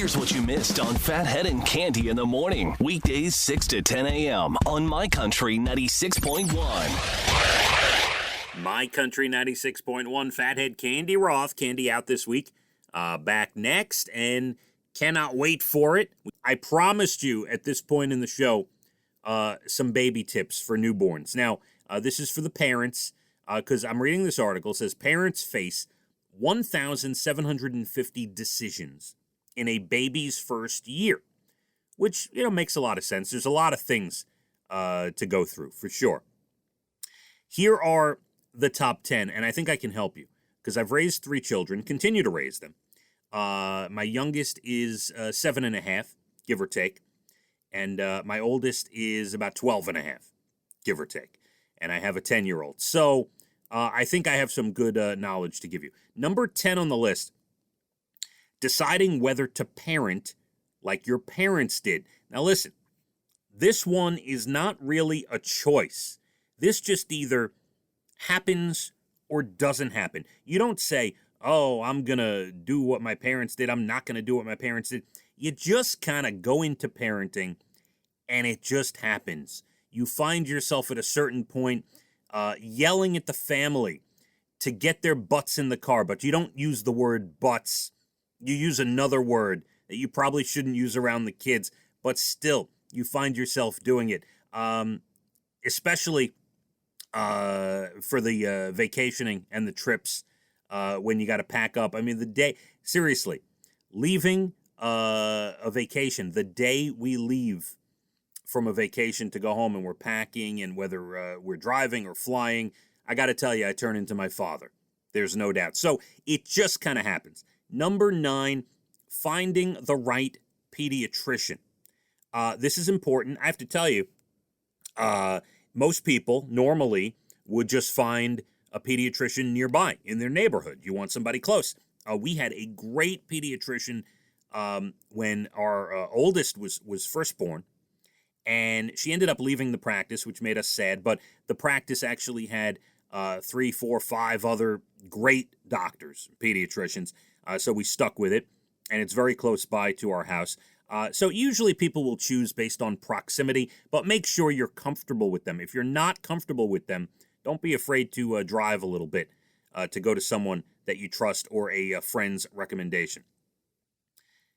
Here's what you missed on Phathead and Candy in the morning. Weekdays 6 to 10 a.m. on My Country 96.1. My Country 96.1, Phathead, Candy Roth. Candy out this week. Back next, and cannot wait for it. I promised you at this point in the show some baby tips for newborns. Now, this is for the parents, because I'm reading this article. It says, parents face 1,750 decisions in a baby's first year, which, makes a lot of sense. There's a lot of things to go through, for sure. Here are the top 10, and I think I can help you, because I've raised 3 children, continue to raise them. My youngest is 7.5, give or take, and my oldest is about 12.5, give or take, and I have a 10-year-old. So I think I have some good knowledge to give you. Number 10 on the list, deciding whether to parent like your parents did. Now listen, this one is not really a choice. This just either happens or doesn't happen. You don't say, oh, I'm going to do what my parents did. I'm not going to do what my parents did. You just kind of go into parenting, and it just happens. You find yourself at a certain point yelling at the family to get their butts in the car, but you don't use the word butts. You use another word that you probably shouldn't use around the kids, but still, you find yourself doing it, especially for the vacationing and the trips when you got to pack up. I mean, seriously, leaving a vacation, the day we leave from a vacation to go home and we're packing, and whether we're driving or flying, I got to tell you, I turn into my father. There's no doubt. So it just kind of happens. Number 9, finding the right pediatrician. This is important. I have to tell you, most people normally would just find a pediatrician nearby in their neighborhood. You want somebody close. We had a great pediatrician when our oldest was first born, and she ended up leaving the practice, which made us sad, but the practice actually had 3, 4, 5 other great doctors, pediatricians, so we stuck with it, and it's very close by to our house. So usually people will choose based on proximity, but make sure you're comfortable with them. If you're not comfortable with them, don't be afraid to drive a little bit to go to someone that you trust or a friend's recommendation.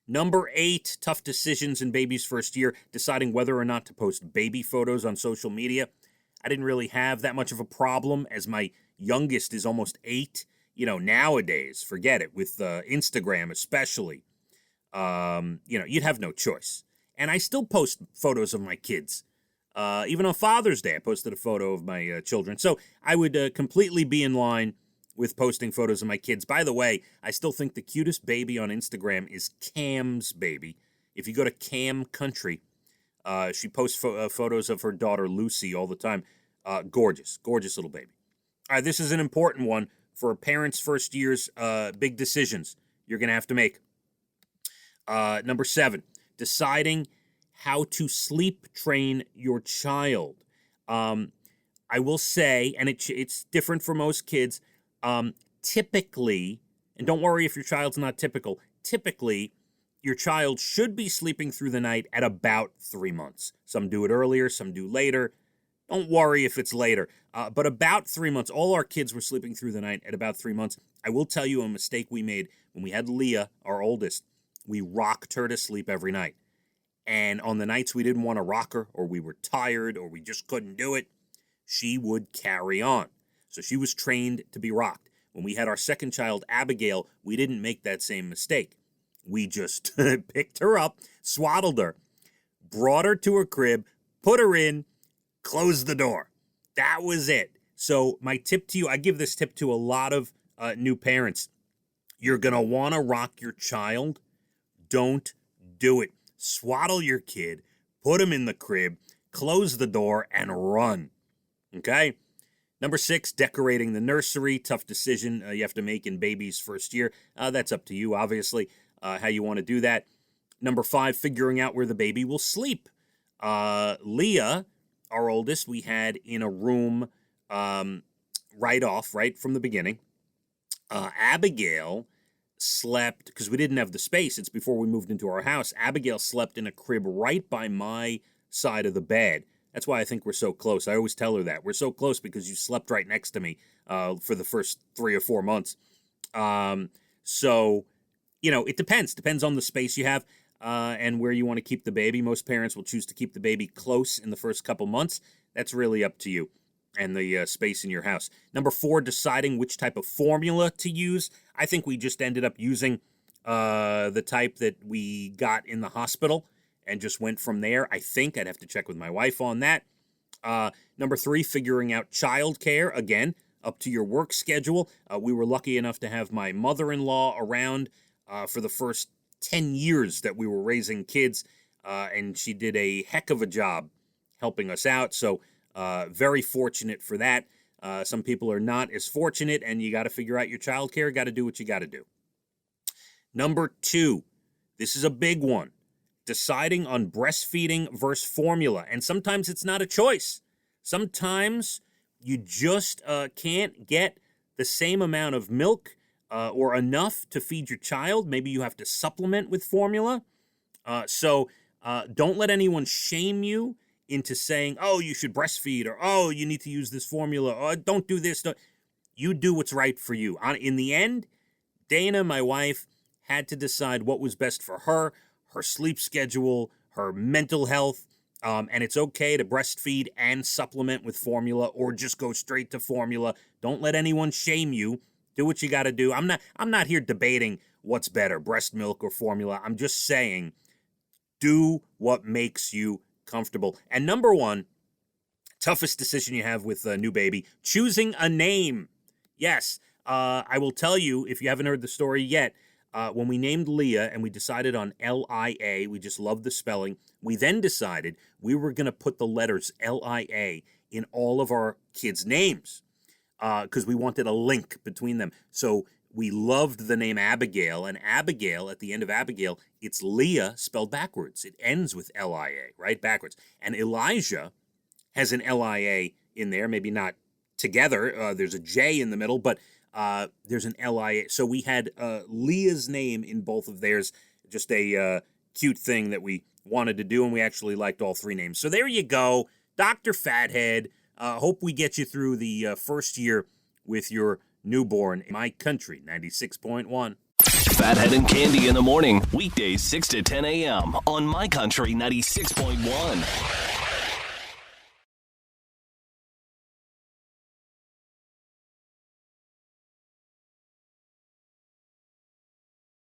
Number 8, tough decisions in baby's first year, deciding whether or not to post baby photos on social media. I didn't really have that much of a problem, as my youngest is almost 8. Nowadays, forget it, with Instagram especially. You'd have no choice. And I still post photos of my kids. Even on Father's Day, I posted a photo of my children. So I would completely be in line with posting photos of my kids. By the way, I still think the cutest baby on Instagram is Cam's baby. If you go to Cam Country, she posts photos of her daughter Lucy all the time. Gorgeous little baby. All right, this is an important one for parents' first year's big decisions you're going to have to make. Number 7, deciding how to sleep train your child. I will say, and it's different for most kids, typically, and don't worry if your child's not typically, your child should be sleeping through the night at about 3 months. Some do it earlier, some do later. Don't worry if it's later. But about 3 months, all our kids were sleeping through the night at about 3 months. I will tell you a mistake we made when we had Leah, our oldest. We rocked her to sleep every night. And on the nights we didn't want to rock her, or we were tired, or we just couldn't do it, she would carry on. So she was trained to be rocked. When we had our second child, Abigail, we didn't make that same mistake. We just picked her up, swaddled her, brought her to her crib, put her in, closed the door. That was it. So my tip to you, I give this tip to a lot of new parents. You're going to want to rock your child. Don't do it. Swaddle your kid, put him in the crib, close the door, and run. Okay? Number 6, decorating the nursery. Tough decision you have to make in baby's first year. That's up to you, obviously, how you want to do that. Number 5, figuring out where the baby will sleep. Leah, our oldest, we had in a room right from the beginning. Abigail, slept, because we didn't have the space, it's before we moved into our house, Abigail slept in a crib right by my side of the bed. That's why I think we're so close. I always tell her that. We're so close because you slept right next to me for the first 3 or 4 months. So, it depends. Depends on the space you have and where you want to keep the baby. Most parents will choose to keep the baby close in the first couple months. That's really up to you and the space in your house. Number 4, deciding which type of formula to use. I think we just ended up using the type that we got in the hospital and just went from there. I think I'd have to check with my wife on that. Number 3, figuring out childcare. Again, up to your work schedule. We were lucky enough to have my mother-in-law around for the first 10 years that we were raising kids, and she did a heck of a job helping us out. So very fortunate for that. Some people are not as fortunate, and you got to figure out your childcare. Got to do what you got to do. Number 2, this is a big one. Deciding on breastfeeding versus formula. And sometimes it's not a choice. Sometimes you just can't get the same amount of milk or enough to feed your child. Maybe you have to supplement with formula. So don't let anyone shame you into saying, oh, you should breastfeed, or oh, you need to use this formula, or don't do this. You do what's right for you. In the end, Dana, my wife, had to decide what was best for her sleep schedule, her mental health, and it's okay to breastfeed and supplement with formula, or just go straight to formula. Don't let anyone shame you. Do what you got to do. I'm not here debating what's better, breast milk or formula. I'm just saying, do what makes you comfortable. And number 1, toughest decision you have with a new baby, choosing a name. Yes, I will tell you, if you haven't heard the story yet, when we named Leah and we decided on L-I-A, we just loved the spelling, we then decided we were going to put the letters L-I-A in all of our kids' names because we wanted a link between them. So we loved the name Abigail, and Abigail, at the end of Abigail, it's Leah spelled backwards. It ends with L-I-A, right? Backwards. And Elijah has an L-I-A in there, maybe not together. There's a J in the middle, but there's an L-I-A. So we had Leah's name in both of theirs, just a cute thing that we wanted to do, and we actually liked all 3 names. So there you go, Dr. Phathead. Hope we get you through the first year with your newborn. My Country 96.1. Phathead and Candy in the morning, weekdays 6 to 10 a.m. on My Country 96.1.